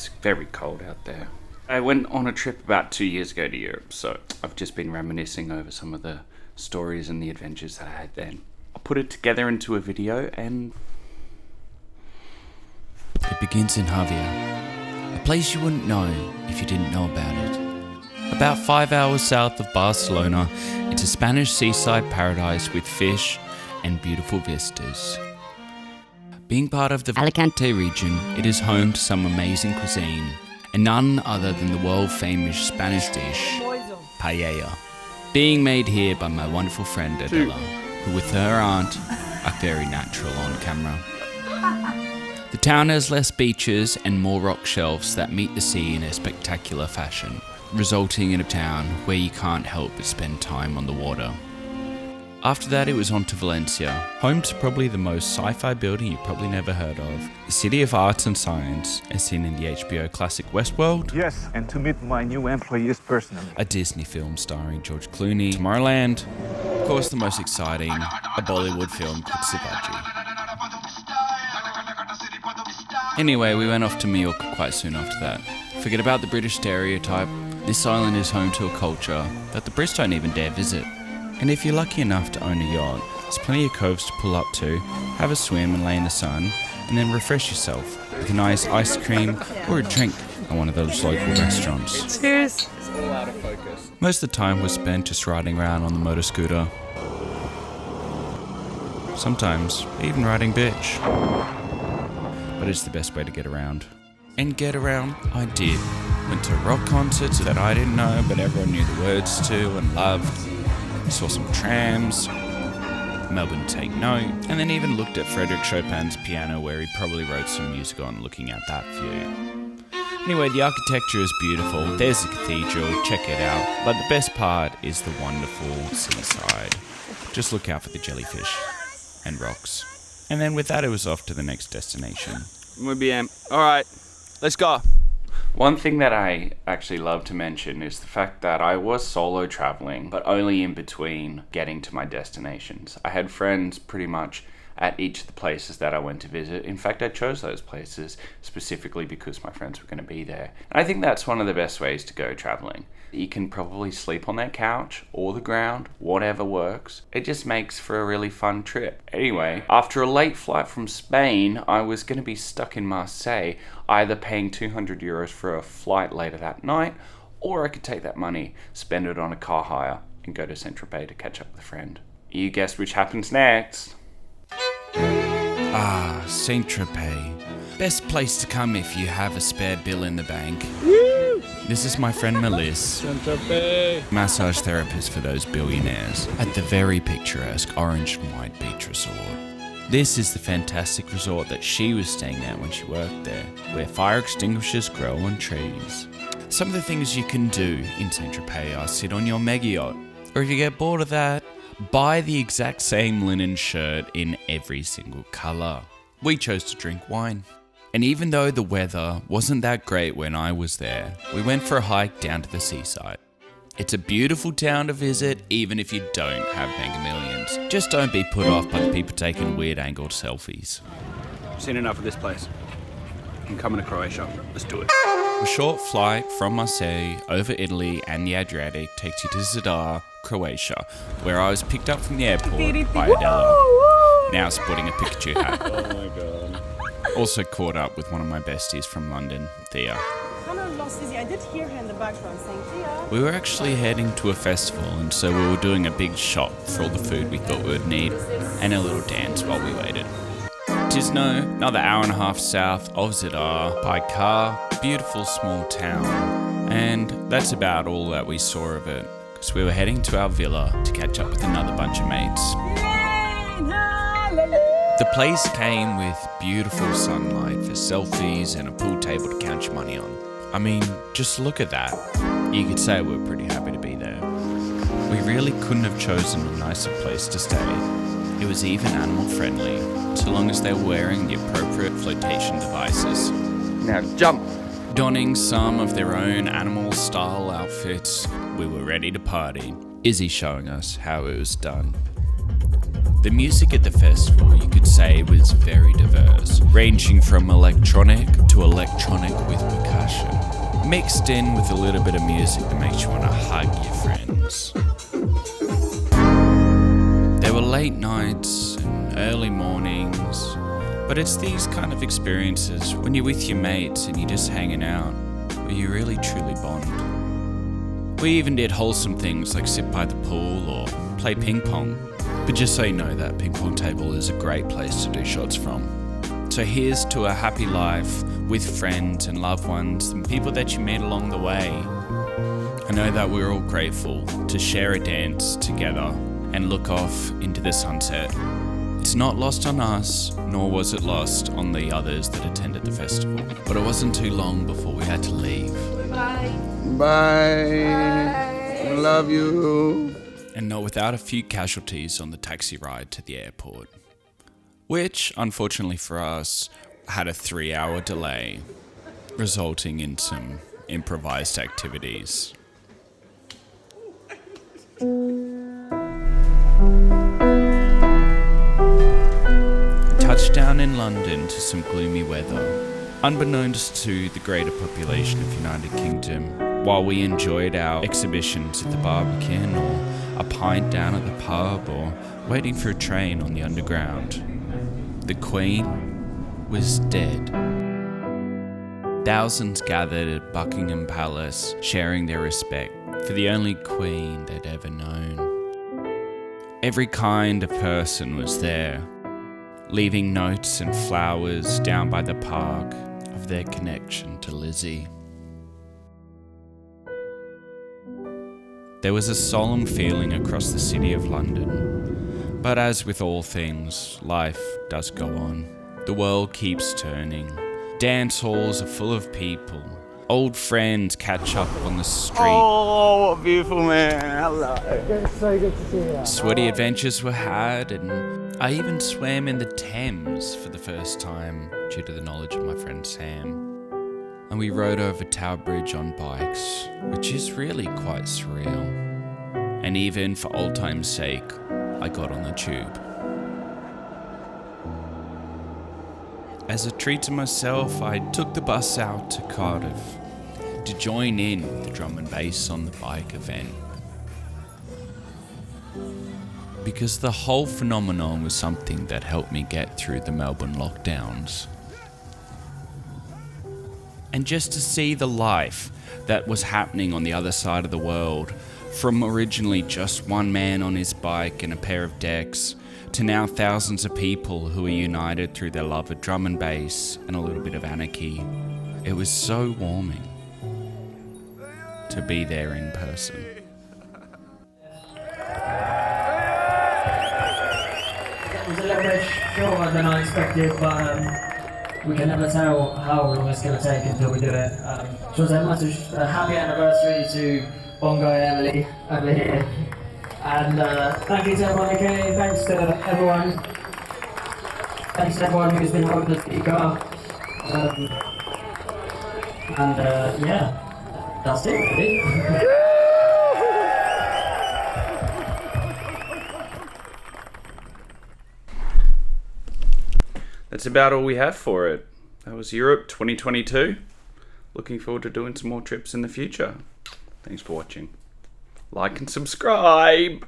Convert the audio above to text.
It's very cold out there. I went on a trip about 2 years ago to Europe, so I've just been reminiscing over some of the stories and the adventures that I had then. I'll put it together into a video and... It begins in Javier, a place you wouldn't know if you didn't know about it. About 5 hours south of Barcelona, it's a Spanish seaside paradise with fish and beautiful vistas. Being part of the Alicante region, it is home to some amazing cuisine, and none other than the world-famous Spanish dish, paella. Being made here by my wonderful friend Adela, who with her aunt are very natural on camera. The town has less beaches and more rock shelves that meet the sea in a spectacular fashion, resulting in a town where you can't help but spend time on the water. After that, it was on to Valencia, home to probably the most sci-fi building you've probably never heard of, the City of Arts and Science, as seen in the HBO classic Westworld. Yes, and to meet my new employees personally. A Disney film starring George Clooney, Tomorrowland, of course the most exciting, a Bollywood film called Sivaji. Anyway, we went off to Mallorca quite soon after that. Forget about the British stereotype, this island is home to a culture that the Brits don't even dare visit. And if you're lucky enough to own a yacht, there's plenty of coves to pull up to, have a swim and lay in the sun, and then refresh yourself with a nice ice cream or a drink at one of those local restaurants. Cheers! Most of the time was spent just riding around on the motor scooter. Sometimes even riding bitch. But it's the best way to get around. And get around, I did. Went to rock concerts that I didn't know but everyone knew the words to and loved. Saw some trams, Melbourne Take Note, and then even looked at Frédéric Chopin's piano where he probably wrote some music on looking at that view. Anyway, the architecture is beautiful, there's the cathedral, check it out, but the best part is the wonderful seaside. Just look out for the jellyfish and rocks. And then with that it was off to the next destination. Muy bien. Alright, let's go. One thing that I actually love to mention is the fact that I was solo traveling, but only in between getting to my destinations. I had friends pretty much at each of the places that I went to visit. In fact, I chose those places specifically because my friends were going to be there. And I think that's one of the best ways to go traveling. You can probably sleep on that couch or the ground, whatever works. It just makes for a really fun trip. Anyway, after a late flight from Spain, I was going to be stuck in Marseille, either paying 200 euros for a flight later that night, or I could take that money, spend it on a car hire, and go to Saint-Tropez to catch up with a friend. You guessed which happens next. Ah, Saint-Tropez. Best place to come if you have a spare bill in the bank. This is my friend Melissa, massage therapist for those billionaires, at the very picturesque orange and white beach resort. This is the fantastic resort that she was staying at when she worked there, where fire extinguishers grow on trees. Some of the things you can do in Saint-Tropez are sit on your mega yacht, or if you get bored of that, buy the exact same linen shirt in every single colour. We chose to drink wine. And even though the weather wasn't that great when I was there, we went for a hike down to the seaside. It's a beautiful town to visit, even if you don't have mega millions. Just don't be put off by the people taking weird angled selfies. I've seen enough of this place. I'm coming to Croatia. Let's do it. A short flight from Marseille over Italy and the Adriatic takes you to Zadar, Croatia, where I was picked up from the airport by Adela, now sporting a Pikachu hat. Oh my god. Also caught up with one of my besties from London, Thea. I did hear her in the background saying, Thea. We were actually heading to a festival, and so we were doing a big shop for all the food we thought we would need, and a little dance while we waited. Tisno, another hour and a half south of Zadar, by car, beautiful small town, and that's about all that we saw of it, because we were heading to our villa to catch up with another bunch of mates. The place came with beautiful sunlight for selfies and a pool table to count your money on. I mean, just look at that. You could say we're pretty happy to be there. We really couldn't have chosen a nicer place to stay. It was even animal friendly, so long as they were wearing the appropriate flotation devices. Now jump! Donning some of their own animal style outfits, we were ready to party. Izzy showing us how it was done. The music at the festival, you could say, was very diverse, ranging from electronic to electronic with percussion, mixed in with a little bit of music that makes you want to hug your friends. There were late nights and early mornings, but it's these kind of experiences when you're with your mates and you're just hanging out where you really truly bond. We even did wholesome things like sit by the pool or play ping pong. But just so you know, that ping pong table is a great place to do shots from. So here's to a happy life with friends and loved ones and people that you meet along the way. I know that we're all grateful to share a dance together and look off into the sunset. It's not lost on us, nor was it lost on the others that attended the festival. But it wasn't too long before we had to leave. Bye. I love you. And not without a few casualties on the taxi ride to the airport, which, unfortunately for us, had a 3-hour delay, resulting in some improvised activities. Touchdown in London to some gloomy weather, unbeknownst to the greater population of United Kingdom, while we enjoyed our exhibitions at the Barbican or a pint down at the pub or waiting for a train on the Underground. The Queen was dead. Thousands gathered at Buckingham Palace, sharing their respect for the only Queen they'd ever known. Every kind of person was there, leaving notes and flowers down by the park of their connection to Lizzie. There was a solemn feeling across the city of London, but as with all things, life does go on. The world keeps turning. Dance halls are full of people. Old friends catch up on the street. Oh, what a beautiful man. Hello. It's so good to see you. Sweaty adventures were had, and I even swam in the Thames for the first time due to the knowledge of my friend Sam. And we rode over Tower Bridge on bikes, which is really quite surreal. And even for old time's sake, I got on the tube. As a treat to myself, I took the bus out to Cardiff to join in with the drum and bass on the bike event. Because the whole phenomenon was something that helped me get through the Melbourne lockdowns. And just to see the life that was happening on the other side of the world, from originally just one man on his bike and a pair of decks, to now thousands of people who are united through their love of drum and bass and a little bit of anarchy. It was so warming to be there in person. It was a little bit shorter than I expected, but we can never tell how long it's going to take until we do it. Just want to say a massive happy anniversary to Bongo and Emily over here. And thank you to everyone who came, thanks to everyone. Thanks to everyone who's been helping us speak up. Yeah, that's it really. That's about all we have for it. That was Europe 2022. Looking forward to doing some more trips in the future. Thanks for watching. Like and subscribe.